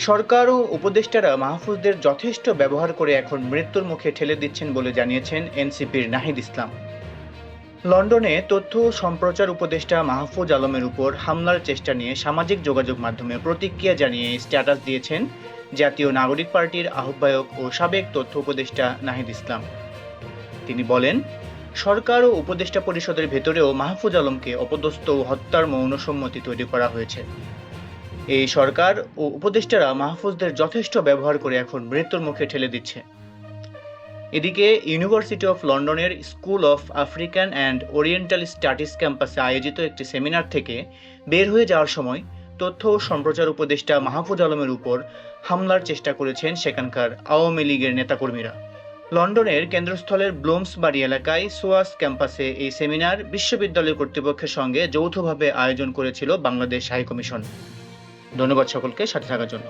সরকার ও উপদেষ্টারা মাহফুজদের যথেষ্ট ব্যবহার করে এখন মৃত্যুর মুখে ঠেলে দিচ্ছেন বলে জানিয়েছেন এনসিপির নাহিদ ইসলাম। লন্ডনে তথ্য ও সম্প্রচার উপদেষ্টা মাহফুজ আলমের উপর হামলার চেষ্টা নিয়ে সামাজিক যোগাযোগ মাধ্যমে প্রতিক্রিয়া জানিয়ে স্ট্যাটাস দিয়েছেন জাতীয় নাগরিক পার্টির আহ্বায়ক ও সাবেক তথ্য উপদেষ্টা নাহিদ ইসলাম। তিনি বলেন, সরকার ও উপদেষ্টা পরিষদের ভেতরেও মাহফুজ আলমকে অপদস্থ ও হত্যার মৌন সম্মতি তৈরি করা হয়েছে। এই সরকার ও উপদেষ্টারা মাহফুজদের যথেষ্ট ব্যবহার করে এখন মৃত্যুর মুখে ঠেলে দিচ্ছে। এদিকে ইউনিভার্সিটি অফ লন্ডনের school of African and oriental studies ক্যাম্পাসে আয়োজিত একটি সেমিনার থেকে বের হয়ে যাওয়ার সময় তথ্য ও সম্প্রচার উপদেষ্টা মাহফুজ আলমের উপর হামলার চেষ্টা করেছেন সেখানকার আওয়ামী লীগের নেতাকর্মীরা। লন্ডনের কেন্দ্রস্থলের ব্লুমসবারি এলাকায় সোয়াস ক্যাম্পাসে এই সেমিনার বিশ্ববিদ্যালয় কর্তৃপক্ষের সঙ্গে যৌথভাবে আয়োজন করেছিল বাংলাদেশ হাইকমিশন। ধন্যবাদ সকলকে সাথে থাকার জন্য।